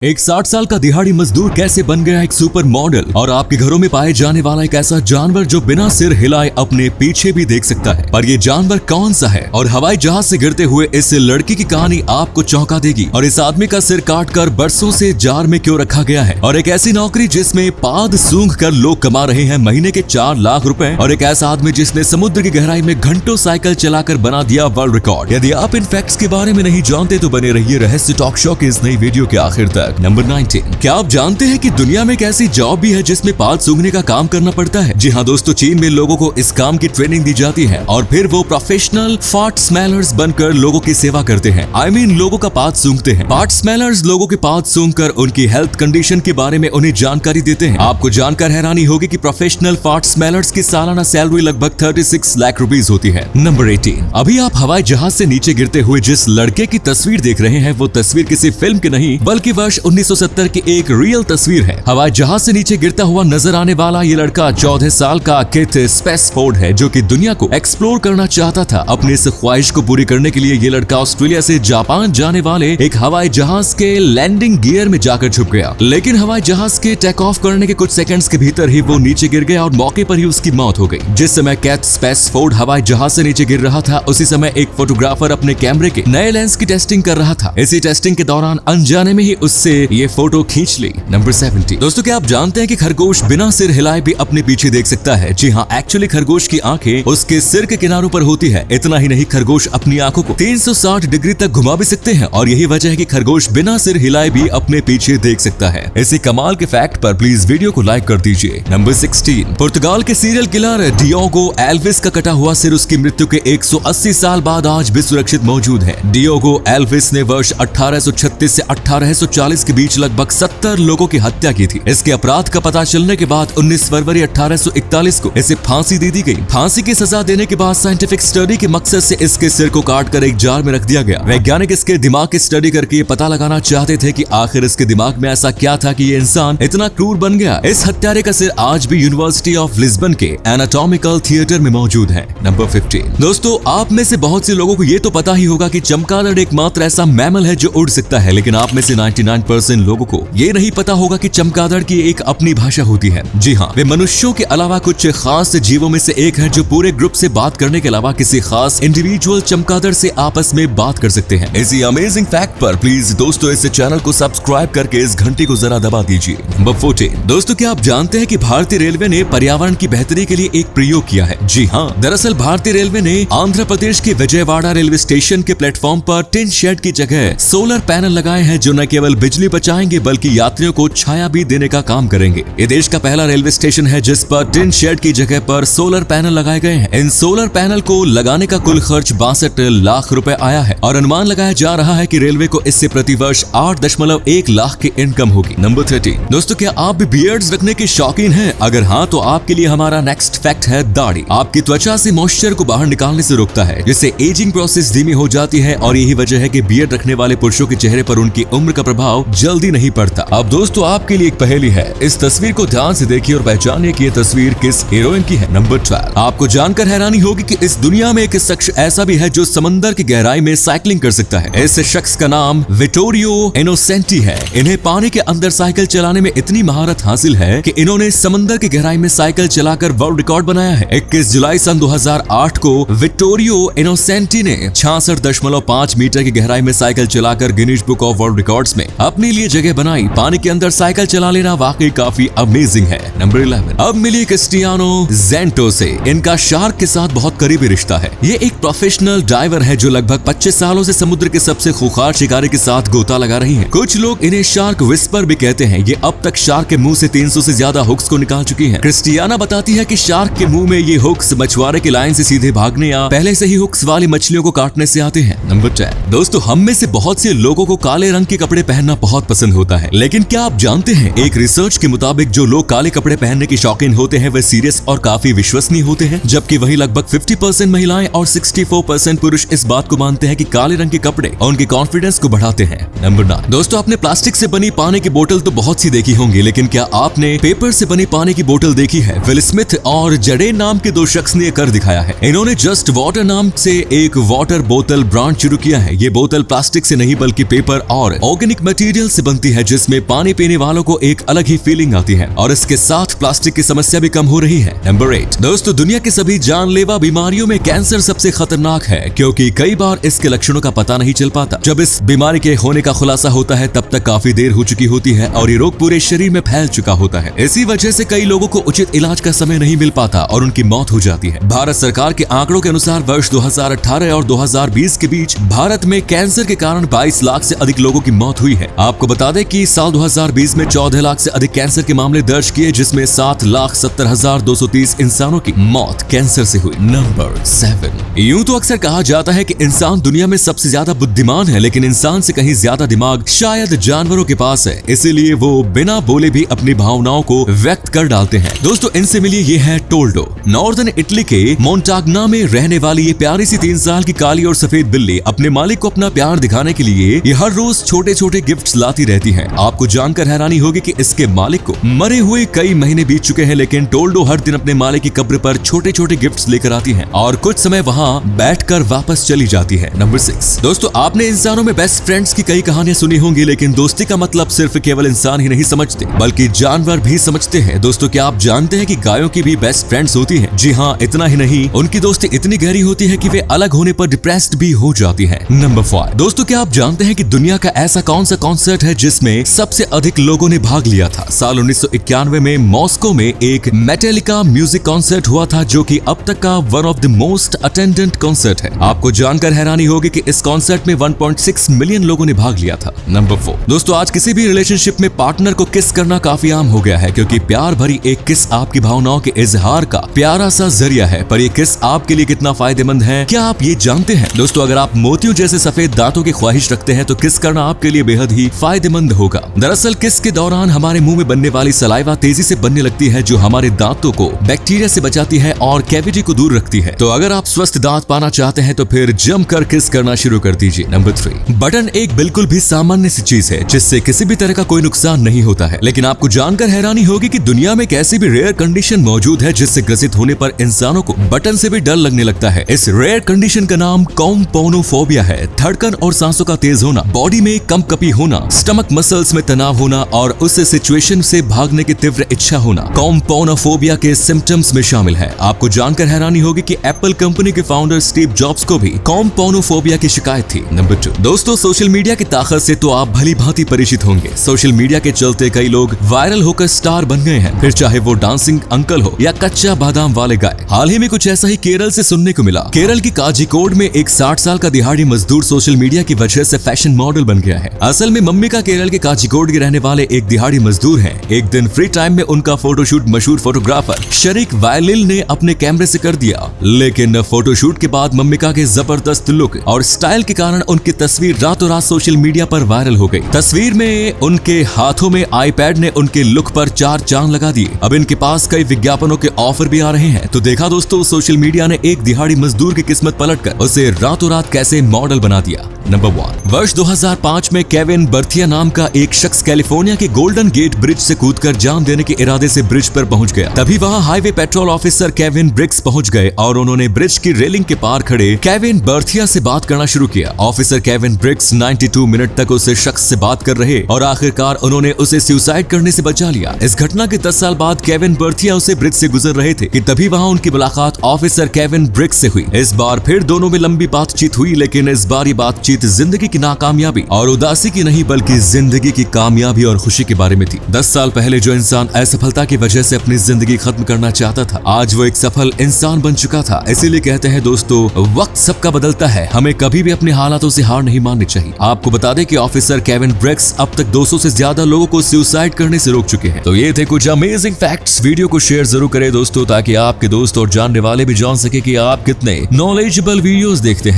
एक 60 साल का दिहाड़ी मजदूर कैसे बन गया एक सुपर मॉडल और आपके घरों में पाए जाने वाला एक ऐसा जानवर जो बिना सिर हिलाए अपने पीछे भी देख सकता है। पर ये जानवर कौन सा है और हवाई जहाज से गिरते हुए इस लड़की की कहानी आपको चौंका देगी। और इस आदमी का सिर काट कर बरसों से जार में क्यों रखा गया है, और एक ऐसी नौकरी जिसमें पाद सूंघ कर लोग कमा रहे हैं महीने के 4 लाख रुपए, और एक ऐसा आदमी जिसने समुद्र की गहराई में घंटों साइकिल चलाकर बना दिया वर्ल्ड रिकॉर्ड। यदि आप इन फैक्ट्स के बारे में नहीं जानते तो बने रहिए रहस्य टॉक शो के इस नई वीडियो के आखिर तक। नंबर 19। क्या आप जानते हैं कि दुनिया में एक ऐसी जॉब भी है जिसमें पाद सूंघने का काम करना पड़ता है? जी हाँ दोस्तों, चीन में लोगों को इस काम की ट्रेनिंग दी जाती है और फिर वो प्रोफेशनल फार्ट स्मेलर्स बनकर लोगों की सेवा करते हैं। लोगों का पाद सूंघते हैं। फार्ट स्मेलर्स लोगों के पाद सूंघकर उनकी हेल्थ कंडीशन के बारे में उन्हें जानकारी देते हैं। आपको जानकर हैरानी होगी कि प्रोफेशनल फार्ट स्मेलर्स की सालाना सैलरी लगभग 36 लाख रुपीस होती है। नंबर 18। अभी आप हवाई जहाज से नीचे गिरते हुए जिस लड़के की तस्वीर देख रहे हैं वो तस्वीर किसी फिल्म की नहीं बल्कि वर्ष 1970 की एक रियल तस्वीर है। हवाई जहाज से नीचे गिरता हुआ नजर आने वाला ये लड़का 14 साल का किथ स्पेसफोर्ड है जो कि दुनिया को एक्सप्लोर करना चाहता था। अपनी इस ख्वाहिश को पूरी करने के लिए ये लड़का ऑस्ट्रेलिया से जापान जाने वाले एक हवाई जहाज के लैंडिंग गियर में जाकर छुप गया, लेकिन हवाई जहाज के टेक ऑफ करने के कुछ सेकंड्स के भीतर ही वो नीचे गिर गया और मौके पर ही उसकी मौत हो गई। जिस समय किथ स्पेसफोर्ड हवाई जहाज से नीचे गिर रहा था उसी समय एक फोटोग्राफर अपने कैमरे के नए लेंस की टेस्टिंग कर रहा था। इसी टेस्टिंग के दौरान अनजाने में ही उससे ये फोटो खींच ली। नंबर 17। दोस्तों, क्या आप जानते हैं कि खरगोश बिना सिर हिलाए भी अपने पीछे देख सकता है? जी हाँ, एक्चुअली खरगोश की आंखें उसके सिर के किनारों पर होती है। इतना ही नहीं, खरगोश अपनी आंखों को 360 डिग्री तक घुमा भी सकते हैं और यही वजह है कि खरगोश बिना सिर हिलाए भी अपने पीछे देख सकता है। इसी कमाल के फैक्ट पर प्लीज वीडियो को लाइक कर दीजिए। नंबर 16। पुर्तगाल के सीरियल किलर डियोगो एल्विस का कटा हुआ सिर उसकी मृत्यु के 180 साल बाद आज भी सुरक्षित मौजूद है। डियोगो एल्विस ने वर्ष 1836 से 1840 के बीच लगभग 70 लोगों की हत्या की थी। इसके अपराध का पता चलने के बाद 19 फरवरी 1841 को इसे फांसी दे दी गई। फांसी की सजा देने के बाद साइंटिफिक स्टडी के मकसद से इसके सिर को काटकर एक जार में रख दिया गया। वैज्ञानिक इसके दिमाग की स्टडी करके ये पता लगाना चाहते थे कि आखिर इसके दिमाग में ऐसा क्या था कि ये इंसान इतना क्रूर बन गया। इस हत्यारे का सिर आज भी यूनिवर्सिटी ऑफ लिस्बन के एनाटॉमिकल थिएटर में मौजूद है। नंबर 15। दोस्तों, आप में से बहुत से लोगों को ये तो पता ही होगा कि चमगादड़ एकमात्र ऐसा मैमल है जो उड़ सकता है, लेकिन आप में से 99% लोगों को ये नहीं पता होगा कि चमगादड़ की एक अपनी भाषा होती है। जी हाँ, वे मनुष्यों के अलावा कुछ खास जीवों में से एक है जो पूरे ग्रुप से बात करने के अलावा किसी खास इंडिविजुअल चमगादड़ से आपस में बात कर सकते हैं। इसी अमेजिंग फैक्ट पर प्लीज दोस्तों इस चैनल को सब्सक्राइब करके इस घंटी को जरा दबा दीजिए। नंबर 14। दोस्तों, क्या आप जानते हैं कि भारतीय रेलवे ने पर्यावरण की बेहतरी के लिए एक प्रयोग किया है? जी हाँ, दरअसल भारतीय रेलवे ने आंध्र प्रदेश के विजयवाड़ा रेलवे स्टेशन के प्लेटफॉर्म पर टिन शेड की जगह सोलर पैनल लगाए हैं जो न केवल बिजली बचाएंगे बल्कि यात्रियों को छाया भी देने का काम करेंगे। ये देश का पहला रेलवे स्टेशन है जिस पर टिन शेड की जगह पर सोलर पैनल लगाए गए हैं। इन सोलर पैनल को लगाने का कुल खर्च 62 लाख रुपए आया है और अनुमान लगाया जा रहा है कि रेलवे को इससे प्रति वर्ष 8.1 लाख की इनकम होगी। नंबर 30। दोस्तों, क्या आप भी बियर्ड्स रखने के शौकीन हैं? अगर हाँ तो आपके लिए हमारा नेक्स्ट फैक्ट है दाढ़ी। आपकी त्वचा से मॉइस्चर को बाहर निकालने से रोकता है जिससे एजिंग प्रोसेस धीमी हो जाती है और यही वजह है कि बियर्ड रखने वाले पुरुषों के चेहरे पर उनकी उम्र का प्रभाव जल्दी नहीं पड़ता। अब दोस्तों, आपके लिए एक पहेली है। इस तस्वीर को ध्यान से देखिए और पहचानिए कि ये तस्वीर किस हीरोइन की है। नंबर 12। आपको जानकर हैरानी होगी कि इस दुनिया में एक शख्स ऐसा भी है जो समंदर की गहराई में साइकिलिंग कर सकता है। इस शख्स का नाम विटोरियो इनोसेंटी है। इन्हें पानी के अंदर साइकिल चलाने में इतनी महारत हासिल है कि इन्होंने समंदर की गहराई में साइकिल चलाकर वर्ल्ड रिकॉर्ड बनाया है। 21 जुलाई सन 2008 को विटोरियो इनोसेंटी ने 66.5 मीटर की गहराई में साइकिल चलाकर Guinness book of world records में अपने लिए जगह बनाई। पानी के अंदर साइकिल चला लेना वाकई काफी अमेजिंग है। नंबर 11। अब मिली क्रिस्टियानो जेंटो से। इनका शार्क के साथ बहुत करीबी रिश्ता है। ये एक प्रोफेशनल डाइवर है जो लगभग 25 सालों से समुद्र के सबसे खूंखार शिकारी के साथ गोता लगा रही है। कुछ लोग इन्हें शार्क विस्पर भी कहते हैं। ये अब तक शार्क के मुंह से 300 से ज्यादा हुक्स को निकाल चुकी है। क्रिस्टियाना बताती है कि शार्क के मुंह में ये हुक्स मछुआरे की लाइन से सीधे भागने या पहले से ही हुक्स वाली मछलियों को काटने से आते हैं। नंबर 10। दोस्तों, हम में से बहुत से लोगों को काले रंग के कपड़े पहनना बहुत पसंद होता है, लेकिन क्या आप जानते हैं एक रिसर्च के मुताबिक जो लोग काले कपड़े पहनने के शौकीन होते हैं वे सीरियस और काफी विश्वसनीय होते हैं, जबकि वही लगभग 50% महिलाएं और 64% पुरुष इस बात को मानते हैं कि काले रंग के कपड़े उनके कॉन्फिडेंस को बढ़ाते हैं। नंबर 9। दोस्तों, आपने प्लास्टिक से बनी पानी की बोतल तो बहुत सी देखी होंगी, लेकिन क्या आपने पेपर से बनी पानी की बोतल देखी है? विल स्मिथ और जडेन नाम के 2 शख्स ने कर दिखाया है। इन्होंने जस्ट वाटर नाम से एक वाटर बोतल ब्रांड शुरू किया है। ये बोतल प्लास्टिक से नहीं बल्कि पेपर और ऑर्गेनिक मटेरियल मटेरियल से बनती है जिसमें पानी पीने वालों को एक अलग ही फीलिंग आती है और इसके साथ प्लास्टिक की समस्या भी कम हो रही है। नंबर 8 दोस्तों, दुनिया की सभी जानलेवा बीमारियों में कैंसर सबसे खतरनाक है क्योंकि कई बार इसके लक्षणों का पता नहीं चल पाता। जब इस बीमारी के होने का खुलासा होता है तब तक काफी देर हो चुकी होती है और ये रोग पूरे शरीर में फैल चुका होता है। इसी वजह से कई लोगों को उचित इलाज का समय नहीं मिल पाता और उनकी मौत हो जाती है। भारत सरकार के आंकड़ों के अनुसार वर्ष 2018 और 2020 के बीच भारत में कैंसर के कारण 22 लाख से अधिक लोगों की मौत हुई है। आपको बता दें कि साल 2020 में 14 लाख से अधिक कैंसर के मामले दर्ज किए, जिसमें 7,70,230 इंसानों की मौत कैंसर से हुई। नंबर 7 यूं तो अक्सर कहा जाता है कि इंसान दुनिया में सबसे ज्यादा बुद्धिमान है, लेकिन इंसान से कहीं ज्यादा दिमाग शायद जानवरों के पास है, इसीलिए वो बिना बोले भी अपनी भावनाओं को व्यक्त कर डालते हैं। दोस्तों इनसे मिलिए, ये है टोल्डो। नॉर्दर्न इटली के मोंटाग्ना में रहने वाली ये प्यारी सी 3 साल की काली और सफेद बिल्ली अपने मालिक को अपना प्यार दिखाने के लिए ये हर रोज छोटे छोटे गिफ्ट्स लाती रहती है। आपको जानकर हैरानी होगी कि इसके मालिक को मरे हुए कई महीने बीत चुके हैं, लेकिन टोल्डो हर दिन अपने मालिक की कब्र पर छोटे छोटे गिफ्ट्स लेकर आती है और कुछ समय वहाँ बैठकर वापस चली जाती है। नंबर 6 दोस्तों, आपने इंसानों में बेस्ट फ्रेंड्स की कई कहानियां सुनी होंगी, लेकिन दोस्ती का मतलब सिर्फ केवल इंसान ही नहीं समझते बल्कि जानवर भी समझते हैं। दोस्तों क्या आप जानते हैं कि गायों की भी बेस्ट फ्रेंड्स होती हैं? जी हाँ, इतना ही नहीं, उनकी दोस्ती इतनी गहरी होती है कि वे अलग होने पर डिप्रेस्ड भी हो जाती हैं। नंबर 5 दोस्तों, क्या आप जानते हैं कि दुनिया का ऐसा कौन सा कॉन्सर्ट है जिसमें सबसे अधिक लोगों ने भाग लिया था? साल 1991 में मॉस्को में एक मेटालिका म्यूजिक कॉन्सर्ट हुआ था, जो कि अब तक का one of the most attendant concert है। आपको जानकर हैरानी होगी कि इस कॉन्सर्ट में 1.6 मिलियन लोगों ने भाग लिया था। नंबर 4 दोस्तों, आज किसी भी रिलेशनशिप में पार्टनर को किस करना काफी आम हो गया है, क्योंकि प्यार भरी एक किस आपकी भावनाओं के इजहार का प्यारा सा जरिया है। पर ये किस आपके लिए कितना फायदेमंद है, क्या आप ये जानते हैं? दोस्तों अगर आप मोतियों जैसे सफेद दांतों की ख्वाहिश रखते हैं तो किस करना आपके लिए बेहद ही फायदेमंद होगा। दरअसल किस के दौरान हमारे मुंह में बनने वाली सलाइवा तेजी से बनने लगती है, जो हमारे दांतों को बैक्टीरिया से बचाती है और कैविटी को दूर रखती है। तो अगर आप स्वस्थ दांत पाना चाहते हैं तो फिर जमकर किस करना शुरू कर दीजिए। नंबर 3 बटन एक बिल्कुल भी सामान्य सी चीज है जिससे किसी भी तरह का कोई नुकसान नहीं होता है, लेकिन आपको जानकर हैरानी होगी कि दुनिया में एक ऐसी भी रेयर कंडीशन मौजूद है जिससे ग्रसित होने पर इंसानों को बटन से भी डर लगने लगता है। इस रेयर कंडीशन का नाम कॉम्पोनोफोबिया है। धड़कन और सांसों का तेज होना, बॉडी में कंपकपी होना, स्टमक मसल्स में तनाव होना और उस सिचुएशन से भागने की तीव्र इच्छा होना कॉम्पोनोफोबिया के सिम्टम्स में शामिल है। आपको जानकर हैरानी होगी कि एप्पल कंपनी के फाउंडर स्टीव जॉब्स को भी कॉम्पोनोफोबिया की शिकायत थी। नंबर 2 दोस्तों, सोशल मीडिया की ताकत से तो आप भली भांति परिचित होंगे। सोशल मीडिया के चलते कई लोग वायरल होकर स्टार बन गए हैं, फिर चाहे वो डांसिंग अंकल हो या कच्चा बादाम वाले गाय। हाल ही में कुछ ऐसा ही केरल से सुनने को मिला। केरल की काजीकोड में एक 60 साल का दिहाड़ी मजदूर सोशल मीडिया की वजह से फैशन मॉडल बन गया है। असल में मम्मिका केरल के काजीकोड के रहने वाले एक दिहाड़ी मजदूर हैं। एक दिन फ्री टाइम में उनका फोटोशूट मशहूर फोटोग्राफर शरीक वायलिल ने अपने कैमरे से कर दिया, लेकिन फोटोशूट के बाद मम्मिका के जबरदस्त लुक और स्टाइल के कारण उनकी तस्वीर रातों रात सोशल मीडिया पर वायरल हो गई। तस्वीर में उनके हाथों में आईपैड ने उनके लुक पर 4 चांद लगा दिए। अब इनके पास कई विज्ञापनों के ऑफर भी आ रहे हैं। तो देखा दोस्तों, सोशल मीडिया ने एक दिहाड़ी मजदूर की किस्मत पलटकर उसे रातों रात कैसे मॉडल बना दिया। नंबर 1 वर्ष 2005 में केविन बर्थिया नाम का एक शख्स कैलिफोर्निया के गोल्डन गेट ब्रिज से कूदकर जान देने के इरादे से ब्रिज पर पहुंच गया। तभी वहां highway petrol officer Kevin Brix पहुंच गए और उन्होंने ब्रिज की रेलिंग के पार खड़े केविन बर्थिया से बात करना शुरू किया। ऑफिसर केविन ब्रिक्स 92 मिनट तक उस शख्स से बात कर रहे और आखिरकार उन्होंने उसे सुसाइड करने से बचा लिया। इस घटना के 10 साल बाद केविन बर्थिया उसे ब्रिज से गुजर रहे थे कि तभी वहां उनकी मुलाकात ऑफिसर केविन ब्रिक्स से हुई। इस बार फिर दोनों में लंबी बातचीत हुई, लेकिन इस बार ये बातचीत जिंदगी की नाकामयाबी और उदासी की नहीं बल्कि जिंदगी की कामयाबी और खुशी के बारे में थी। 10 साल पहले जो इंसान असफलता की वजह से अपनी जिंदगी खत्म करना चाहता था, आज वो एक सफल इंसान बन चुका था। इसीलिए कहते हैं दोस्तों, वक्त सबका बदलता है, हमें कभी भी अपने हालातों से हार नहीं माननी चाहिए। आपको बता दें कि ऑफिसर केविन ब्रिक्स अब तक 200 से ज्यादा लोगों को सुसाइड करने से रोक चुके हैं। तो ये थे कुछ अमेजिंग फैक्ट्स। वीडियो को शेयर जरूर करें दोस्तों, ताकि आपके दोस्त और जानने वाले भी जान सके कि आप कितने नॉलेजेबल वीडियोस देखते हैं।